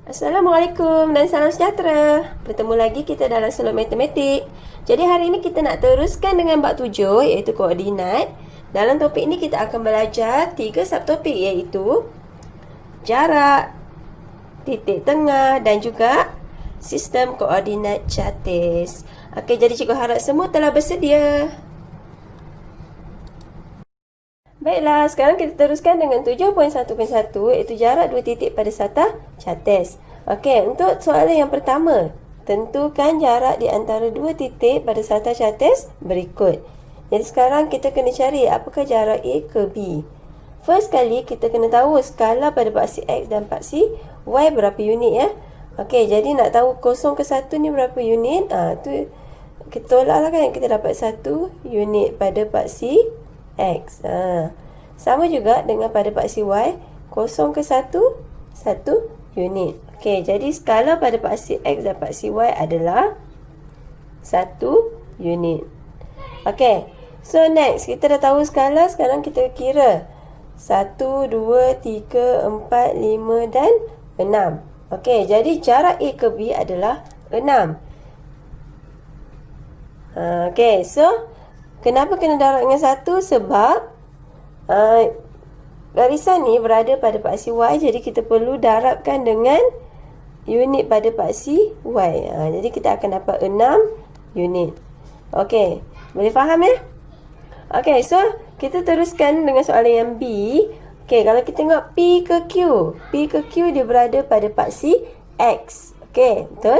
Assalamualaikum dan salam sejahtera. Bertemu lagi kita dalam Slot Matematik. Jadi hari ini kita nak teruskan dengan bab 7 iaitu koordinat. Dalam topik ini kita akan belajar 3 subtopik iaitu jarak, titik tengah dan juga sistem koordinat chatis. Okey, jadi cikgu harap semua telah bersedia. Baiklah, sekarang kita teruskan dengan 7.1.1 iaitu jarak dua titik pada sata chatis. Okey, untuk soalan yang pertama, tentukan jarak di antara dua titik pada sata chatis berikut. Jadi sekarang kita kena cari apakah jarak A ke B. First kali kita kena tahu skala pada paksi X dan paksi Y berapa unit ya. Okey, jadi nak tahu 0 ke 1 ni berapa unit? Tu kita tolaklah kan, kita dapat 1 unit pada paksi X. Sama juga dengan pada paksi Y, 0 ke 1, 1 unit. Okey, jadi skala pada paksi X dan paksi Y adalah 1 unit. Okey, so next, kita dah tahu skala, sekarang kita kira 1, 2, 3, 4, 5 dan 6. Okey, jadi jarak A ke B adalah 6. Okey, so kenapa kena darab dengan 1? Sebab garisan ni berada pada paksi Y, jadi kita perlu darabkan dengan unit pada paksi Y. Jadi kita akan dapat 6 unit. Okey, boleh faham ya? Okey, so kita teruskan dengan soalan yang B. Okey, kalau kita tengok P ke Q. P ke Q dia berada pada paksi X. Okey, betul?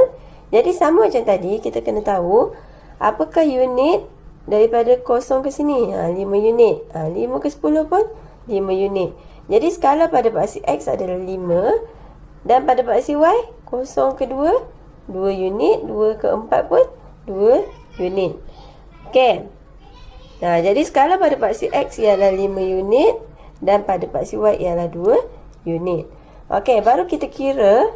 Jadi sama macam tadi, kita kena tahu apakah unit daripada 0 ke sini. 5 unit. 5 ke 10 pun 5 unit. Jadi skala pada paksi X adalah 5. Dan pada paksi Y, 0 ke 2, 2 unit. 2 ke 4 pun 2 unit. Okey. Jadi skala pada paksi X ialah 5 unit. Dan pada paksi Y ialah 2 unit. Okey, baru kita kira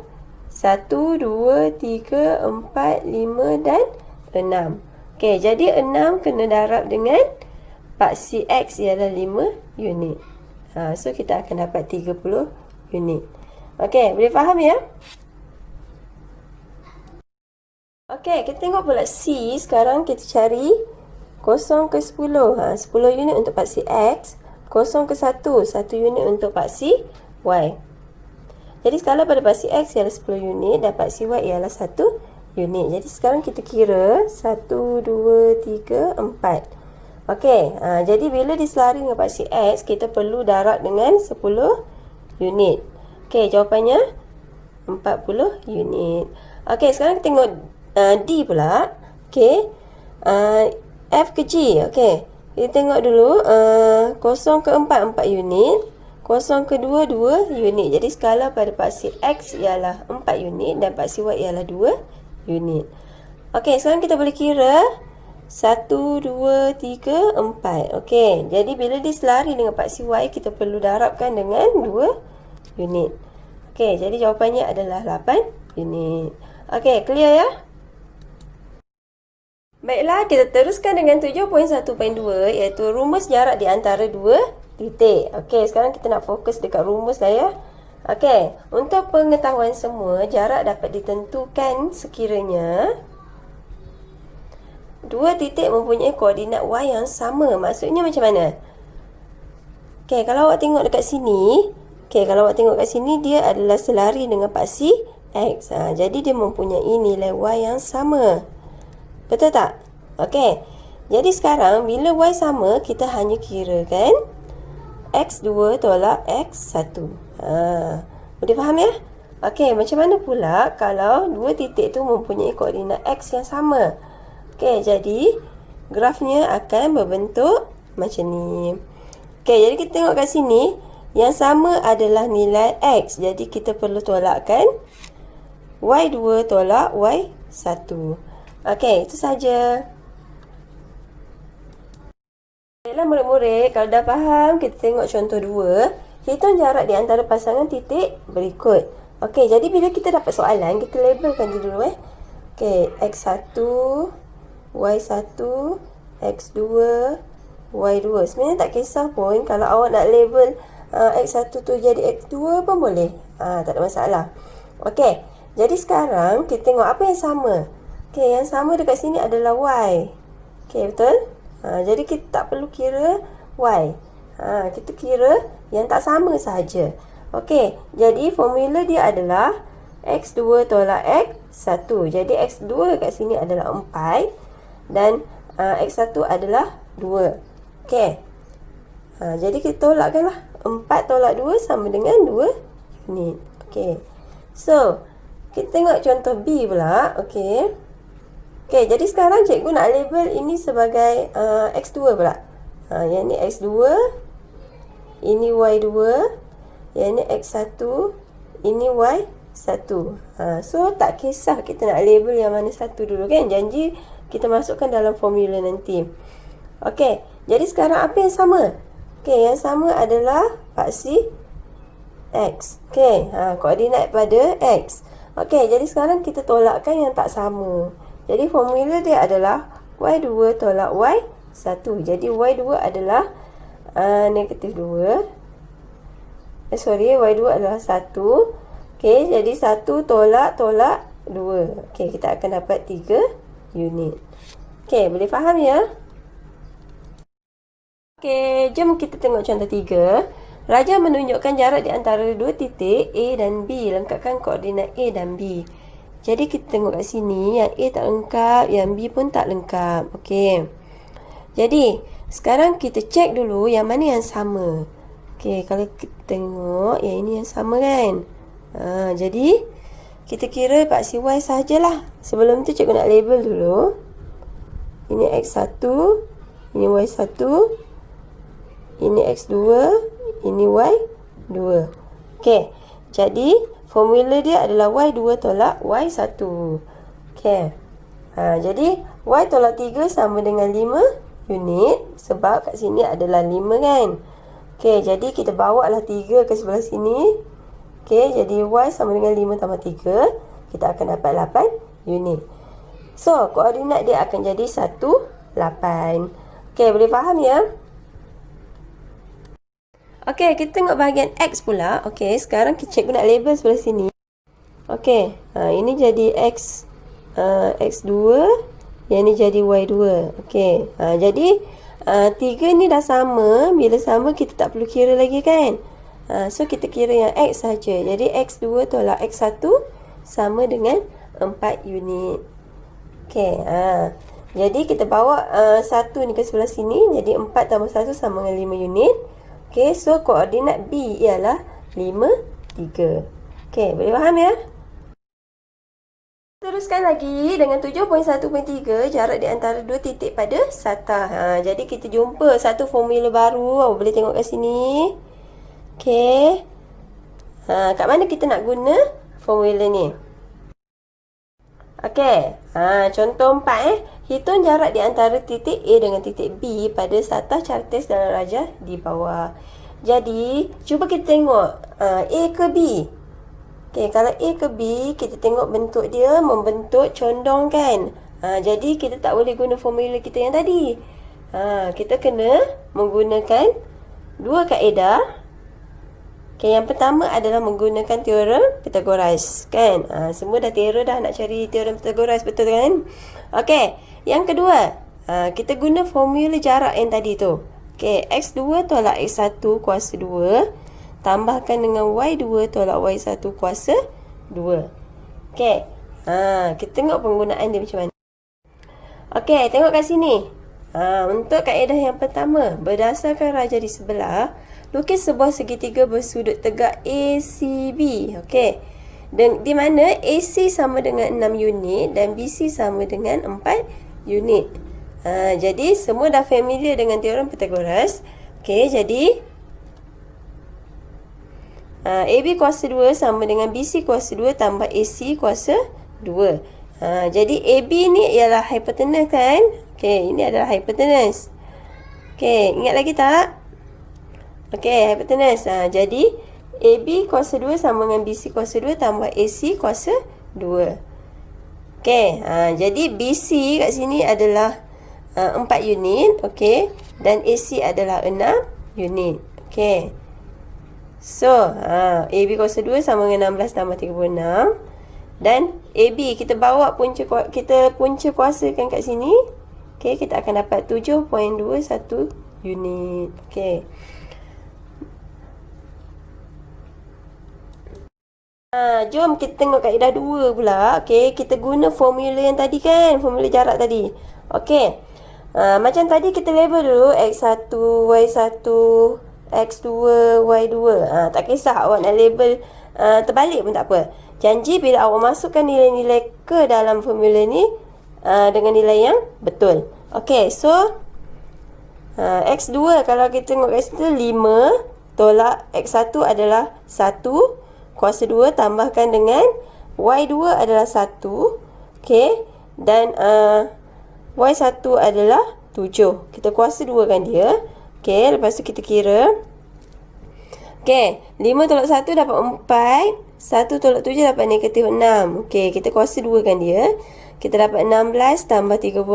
1, 2, 3, 4, 5 dan 6. Okey, jadi 6 kena darab dengan paksi X ialah 5 unit. So kita akan dapat 30 unit. Okey, boleh faham ya? Okey, kita tengok pula C. Sekarang kita cari 0 ke 10. 10 unit untuk paksi X. 0 ke 1. 1 unit untuk paksi Y. Jadi skala pada paksi X ialah 10 unit dan paksi Y ialah 1 unit. Jadi sekarang kita kira 1, 2, 3, 4. Okey, jadi bila diselari dengan paksi X, kita perlu darab dengan 10 unit. Okey, jawapannya 40 unit. Okey, sekarang kita tengok D pula. Okey, F ke G. Okey, kita tengok dulu 0 ke 4, 4 unit. 0 ke 2, 2 unit. Jadi skala pada paksi X ialah 4 unit dan paksi Y ialah 2 unit. Okey, sekarang kita boleh kira 1, 2, 3, 4. Okey, jadi bila diselari dengan paksi Y, kita perlu darabkan dengan 2 unit. Okey, jadi jawapannya adalah 8 unit. Okey, clear ya? Baiklah, kita teruskan dengan 7.1.2 iaitu rumus jarak di antara dua titik. Okey, sekarang kita nak fokus dekat rumus lah ya. Okey, untuk pengetahuan semua, jarak dapat ditentukan sekiranya dua titik mempunyai koordinat Y yang sama. Maksudnya macam mana? Okey, kalau awak tengok dekat sini, kalau awak tengok kat sini, dia adalah selari dengan paksi X. Jadi dia mempunyai nilai Y yang sama. Betul tak? Okey, jadi sekarang bila Y sama, kita hanya kirakan X2 tolak X1. Boleh faham ya? Okey, macam mana pula kalau dua titik tu mempunyai koordinat X yang sama? Okey, jadi grafnya akan berbentuk macam ni. Okey, jadi kita tengok kat sini, yang sama adalah nilai X. Jadi kita perlu tolakkan Y2 tolak Y1. Okey, itu saja. Baiklah murid-murid, kalau dah faham, kita tengok contoh 2. Hitung jarak di antara pasangan titik berikut. Okey, jadi bila kita dapat soalan, kita labelkan dulu Okey, X1, Y1, X2, Y2. Sebenarnya tak kisah pun kalau awak nak label X1 tu jadi X2 pun boleh. Tak ada masalah. Okey, jadi sekarang kita tengok apa yang sama. Okey, yang sama dekat sini adalah Y. Okey, betul? Jadi kita tak perlu kira Y. Kita kira yang tak sama sahaja. Okey, jadi formula dia adalah X2 tolak X1. Jadi X2 kat sini adalah 4 dan X1 adalah 2. Okey. Jadi kita tolakkanlah. 4 tolak 2 sama dengan 2 unit. Okey. So, kita tengok contoh B pula. Okey. Okey, jadi sekarang cikgu nak label ini sebagai X2 pula. Yang ni X2, ini Y2, yang ni X1, ini Y1. So, tak kisah kita nak label yang mana satu dulu kan. Janji kita masukkan dalam formula nanti. Okey, jadi sekarang apa yang sama? Okey, yang sama adalah paksi X. Okey, koordinat pada X. Okey, jadi sekarang kita tolakkan yang tak sama. Jadi formula dia adalah Y2 tolak Y1. Jadi Y2 adalah negatif 2. Y2 adalah 1. Okey, jadi 1 tolak 2. Okey, kita akan dapat 3 unit. Okey, boleh faham ya? Okey, jom kita tengok contoh 3. Raja menunjukkan jarak di antara dua titik A dan B. Lengkapkan koordinat A dan B. Jadi kita tengok kat sini, yang A tak lengkap, yang B pun tak lengkap. Okey. Jadi, sekarang kita cek dulu yang mana yang sama. Okey, kalau kita tengok, yang ini yang sama kan? Jadi, kita kira paksi Y sahajalah. Sebelum tu cikgu nak label dulu. Ini X1, ini Y1, ini X2, ini Y2. Okey, jadi formula dia adalah Y2 tolak Y1. Okey. Jadi Y tolak 3 sama dengan 5 unit. Sebab kat sini adalah 5 kan. Okey, jadi kita bawa lah 3 ke sebelah sini. Okey, jadi Y sama dengan 5 tambah 3. Kita akan dapat 8 unit. So, koordinat dia akan jadi 1, 8. Okey, boleh faham ya? Okey, kita tengok bahagian X pula. Okey, sekarang cikgu nak label sebelah sini. Okey, ini jadi X2. Yang ni jadi Y2. Okey, jadi 3 ni dah sama. Bila sama, kita tak perlu kira lagi kan? So, kita kira yang X saja. Jadi, X2 tolak X1 sama dengan 4 unit. Okey, jadi kita bawa 1 ni ke sebelah sini. Jadi, 4 tambah 1 sama dengan 5 unit. Okey, so koordinat B ialah 5, 3. Okey, boleh faham ya? Teruskan lagi dengan 7.1.3, jarak di antara dua titik pada satah. Jadi kita jumpa satu formula baru. Boleh tengok kat sini. Okey. Kat mana kita nak guna formula ni? Okey. Contoh 4 Hitung jarak di antara titik A dengan titik B pada satah cartes dalam rajah di bawah. Jadi, cuba kita tengok A ke B. Okey, kalau A ke B, kita tengok bentuk dia membentuk condong kan. Jadi, kita tak boleh guna formula kita yang tadi. Kita kena menggunakan dua kaedah. Okey, yang pertama adalah menggunakan teorem Pythagoras kan. Semua dah teora dah nak cari teorem Pythagoras, betul kan? Okey, yang kedua, kita guna formula jarak yang tadi tu. Okey, X2 tolak X1 kuasa 2 tambahkan dengan Y2 tolak Y1 kuasa 2. Okey, kita tengok penggunaan dia macam mana. Okey, tengok kat sini. Untuk kaedah yang pertama, berdasarkan rajah di sebelah, lukis sebuah segitiga bersudut tegak ACB. Okey. Di mana AC sama dengan 6 unit dan BC sama dengan 4 unit. Jadi semua dah familiar dengan teorem Pythagoras. Okey, jadi AB kuasa 2 sama dengan BC kuasa 2 tambah AC kuasa 2. Jadi AB ni ialah hypotenuse kan? Okey, ini adalah hypotenuse. Okey, ingat lagi tak? Okey, hypotenuse. Jadi AB kuasa 2 sama dengan BC kuasa 2 tambah AC kuasa 2. Okey, jadi BC kat sini adalah 4 unit, okey, dan AC adalah 6 unit. Okey. So, AB kuasa 2 sama dengan 16 tambah 36. Dan AB kita bawa punca kuasakan kat sini. Okey, kita akan dapat 7.21 unit. Okey. Jom kita tengok kaedah 2 pula. Okey, kita guna formula yang tadi kan, formula jarak tadi. Okey. Macam tadi kita label dulu X1, Y1, X2, Y2. Tak kisah awak nak label terbalik pun tak apa. Janji bila awak masukkan nilai-nilai ke dalam formula ni dengan nilai yang betul. Okey, so X2 kalau kita tengok kat situ 5 tolak X1 adalah 1. Kuasa 2 tambahkan dengan Y2 adalah 1. Okey. Dan Y1 adalah 7. Kita kuasa 2 kan dia. Okey. Lepas tu kita kira. Okey. 5 tolak 1 dapat 4. 1 tolak 7 dapat negatif 6. Okey. Kita kuasa 2 kan dia. Kita dapat 16 tambah 36.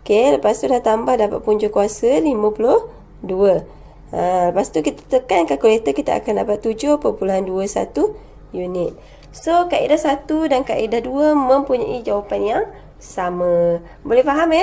Okey. Lepas tu dah tambah dapat punca kuasa 52. Lepas tu kita tekan kalkulator, kita akan dapat 7.21 unit. So, kaedah 1 dan kaedah 2 mempunyai jawapan yang sama. Boleh faham